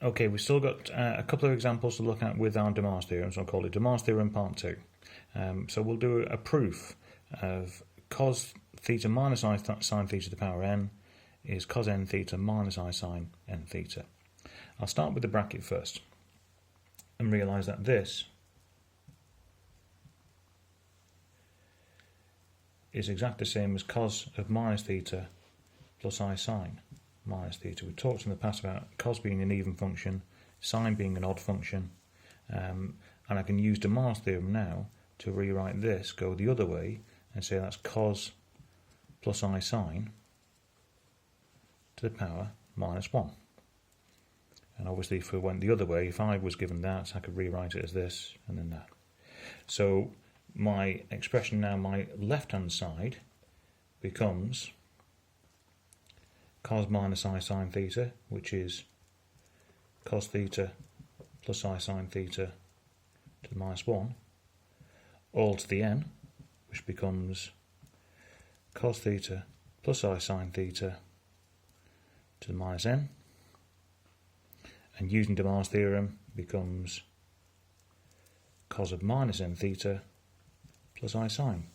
Okay, we've still got a couple of examples to look at with our Demar's theorem, so I'll call it Demar's theorem part 2. So we'll do a proof of cos theta minus I sine theta to the power n is cos n theta minus I sine n theta. I'll start with the bracket first and realise that this is exactly the same as cos of minus theta plus I sine minus theta. We've talked in the past about cos being an even function, sine being an odd function, and I can use Demar's theorem now to rewrite this, go the other way, and say that's cos plus I sine to the power minus 1. And obviously if we went the other way, if I was given that, I could rewrite it as this and then that. So my expression now, my left-hand side, becomes cos minus I sine theta, which is cos theta plus I sine theta to the minus 1, all to the n, which becomes cos theta plus I sine theta to the minus n, and using Demar's theorem becomes cos of minus n theta plus I sine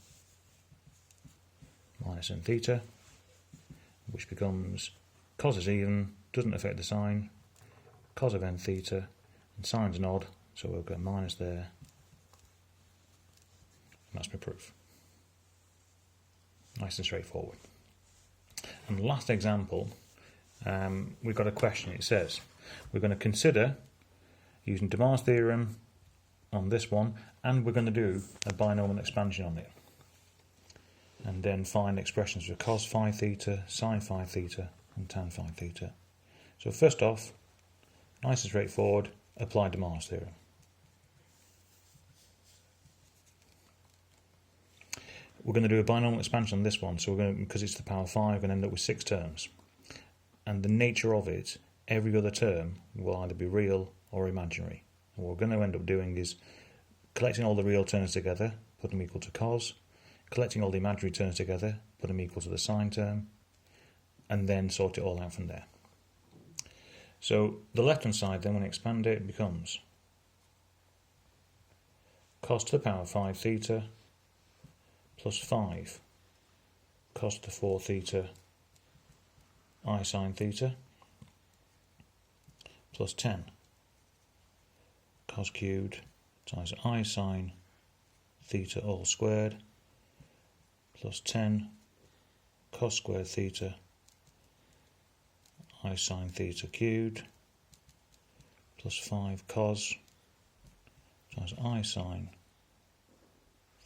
minus n theta, which becomes cos is even, doesn't affect the sine, cos of n theta, and sine's an odd, so we'll go minus there, and that's my proof. Nice and straightforward. And the last example, we've got a question. It says we're going to consider using Demar's theorem on this one, and we're going to do a binomial expansion on it, and then find expressions for cos phi theta, sine phi theta, and tan phi theta. So first off, nice and straightforward, apply Demar's theorem. We're going to do a binomial expansion on this one, so we're going to, because it's the power 5, we're going to end up with 6 terms. And the nature of it, every other term will either be real or imaginary. And what we're going to end up doing is collecting all the real terms together, put them equal to cos, collecting all the imaginary terms together, put them equal to the sine term, and then sort it all out from there. So the left-hand side, then when I expand it, becomes cos to the power 5 theta plus 5 cos to the 4 theta I sine theta plus 10 cos cubed times I sine theta all squared plus 10 cos squared theta I sine theta cubed plus 5 cos times I sine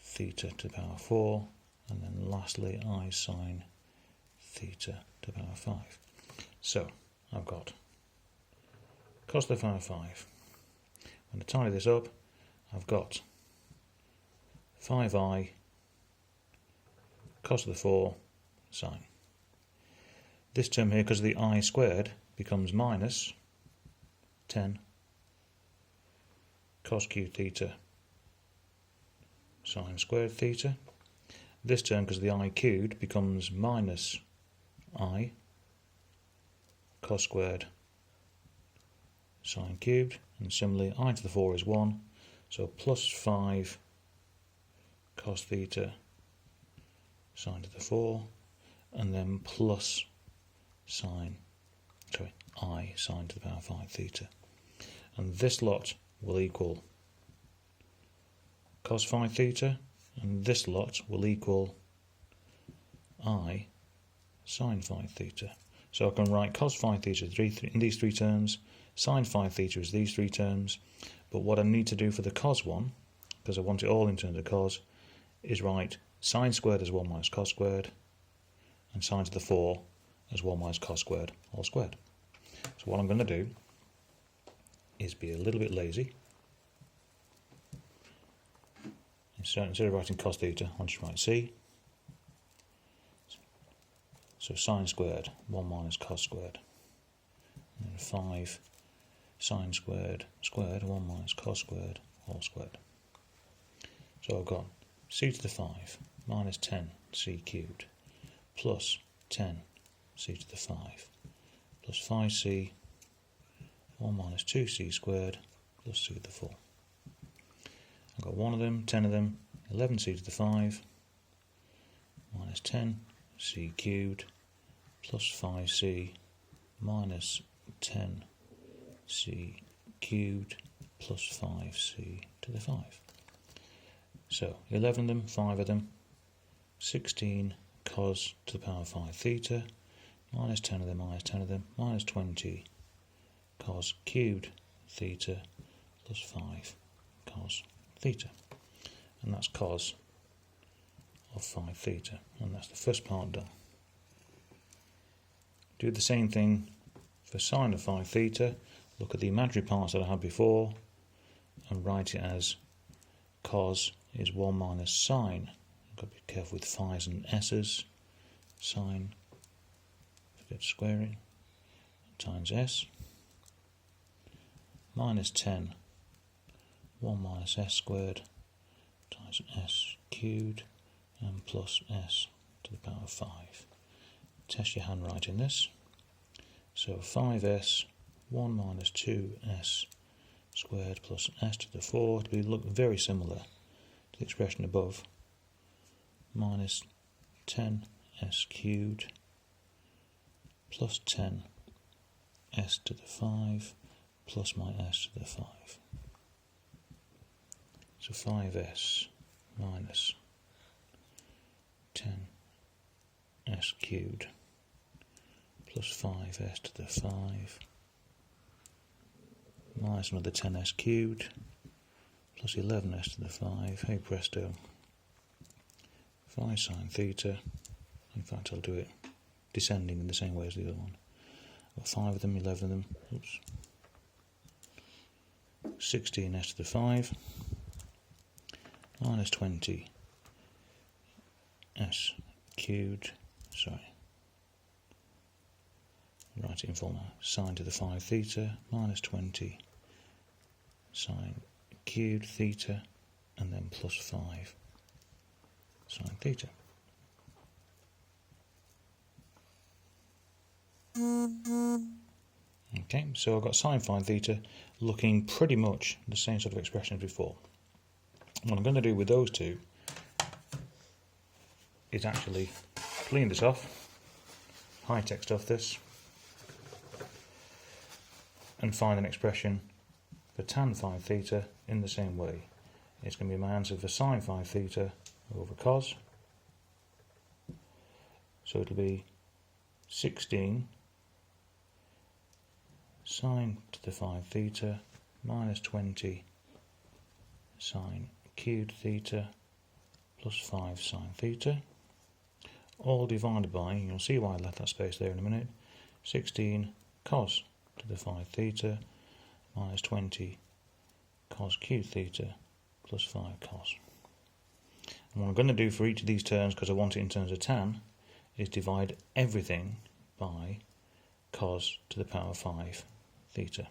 theta to the power 4, and then lastly I sine theta to the power 5. So I've got cos to the power 5. When I tidy this up, I've got 5i cos to the 4 sine. This term here, because of the I squared, becomes minus 10 cos cubed theta sine squared theta. This term, because of the I cubed, becomes minus I cos squared sine cubed, and similarly I to the 4 is 1, so plus 5 cos theta sine to the 4, and then plus I sine to the power 5 theta. And this lot will equal cos phi theta, and this lot will equal I sine phi theta. So I can write cos phi theta in these 3 terms, sine phi theta is these 3 terms, but what I need to do for the cos one, because I want it all in terms of cos, is write sine squared as 1 minus cos squared, and sine to the 4 as 1 minus cos squared, all squared. So what I'm going to do is be a little bit lazy. So instead of writing cos theta, I'll just write c. So sine squared, 1 minus cos squared. And then 5 sine squared squared, 1 minus cos squared, all squared. So I've got c to the 5 minus 10 c cubed plus 10 c to the 5 plus 5c 1 minus 2c squared plus c to the 4. I've got 1 of them, 10 of them, 11c to the 5 minus 10c cubed plus 5c minus 10c cubed plus 5c to the 5. So 11 of them, 5 of them, 16 cos to the power of 5 theta, minus 10 of them, minus 10 of them, minus 20 cos cubed theta plus 5 cos theta. And that's cos of 5 theta. And that's the first part done. Do the same thing for sine of 5 theta. Look at the imaginary parts that I had before and write it as cos is 1 minus sine. I've got to be careful with phi's and s's. Sine, forget squaring, times s, minus 10, 1 minus s squared, times s cubed, and plus s to the power of 5. Test your handwriting this. So 5s, 1 minus 2s squared plus s to the 4 to look very similar to the expression above, minus 10s cubed plus 10s to the 5 plus my s to the 5. So 5s minus 10s cubed plus 5s to the 5 minus another 10s cubed plus 11s to the 5. Hey presto. 5 sine theta. In fact, I'll do it descending in the same way as the other one. Got 5 of them, 11 of them. Oops. 16s to the 5 minus 20 s cubed. Sorry. Write it in full now. Sine to the 5 theta minus 20 sine cubed theta and then plus 5 sine theta. Okay, so I've got sine 5 theta looking pretty much the same sort of expression as before. What I'm going to do with those two is actually clean this off, high-tech stuff this, and find an expression for tan 5 theta in the same way. It's going to be my answer for sine 5 theta over cos. So it'll be 16 sine to the 5 theta minus 20 sine cubed theta plus 5 sine theta, all divided by, you'll see why I left that space there in a minute, 16 cos to the 5 theta minus 20 cos cubed theta plus 5 cos. And what I'm going to do for each of these terms, because I want it in terms of tan, is divide everything by cos to the power 5 theta.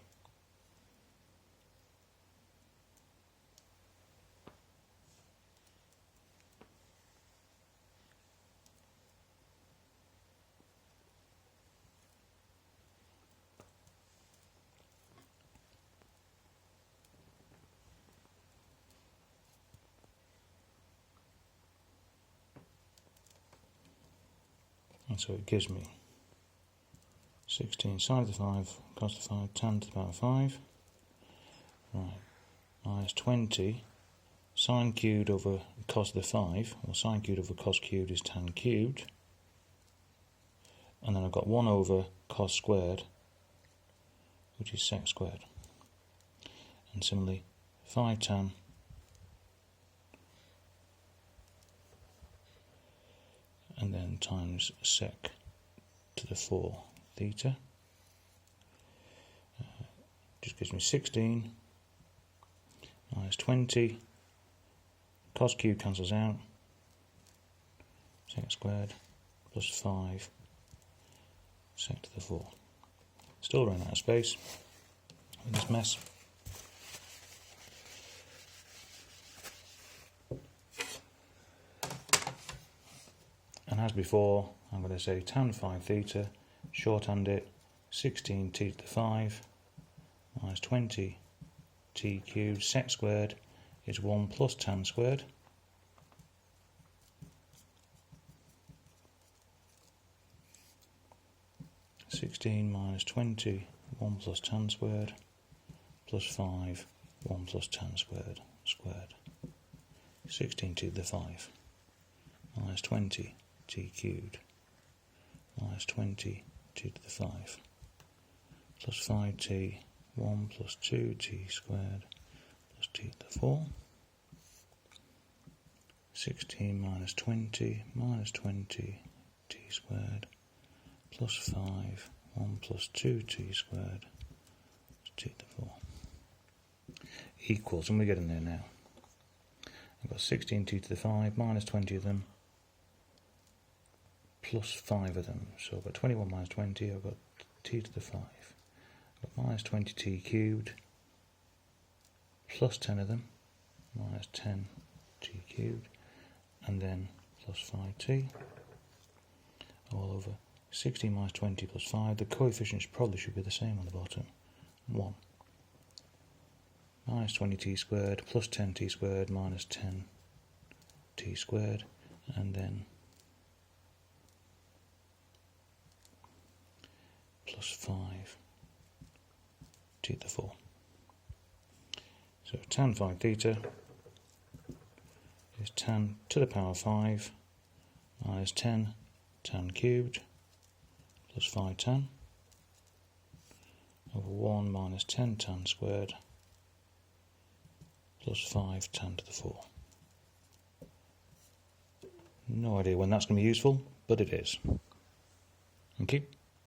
And so it gives me 16 sine to the 5 cos to the 5 tan to the power 5, right, minus 20 sine cubed over cos to the 5, or sine cubed over cos cubed is tan cubed, and then I've got 1 over cos squared, which is sec squared, and similarly 5 tan and then times sec to the 4 theta, just gives me 16 minus 20, cos cubed cancels out, sec squared plus 5 sec to the 4. Still running out of space with this mess. And as before, I'm going to say tan 5 theta, shorthand it, 16 t to the 5 minus 20 t cubed. Sec squared is 1 plus tan squared. (16 minus 20, 1 plus tan squared, plus 5, 1 plus tan squared, squared. 16 to the 5, minus 20 t cubed, minus 20 t to the 5, plus 5t, 1 plus 2t squared, plus t to the 4. 16 minus 20, minus 20 t squared, plus 5, 1 plus 2t squared, t to the 4. Equals, and we're getting there now. I've got 16t to the 5, minus 20 of them, plus 5 of them. So I've got 21 minus 20, I've got t to the 5. I've got minus 20t cubed, plus 10 of them, minus 10t cubed, and then plus 5t, all over 16 minus 20 plus 5. The coefficients probably should be the same on the bottom. 1. Minus 20t squared plus 10t squared minus 10t squared, and then plus 5 t to the 4. So tan phi theta is tan to the power 5 minus 10 tan cubed plus 5 tan over 1 minus 10 tan squared plus 5 tan to the 4. No idea when that's going to be useful, but it is. Thank you.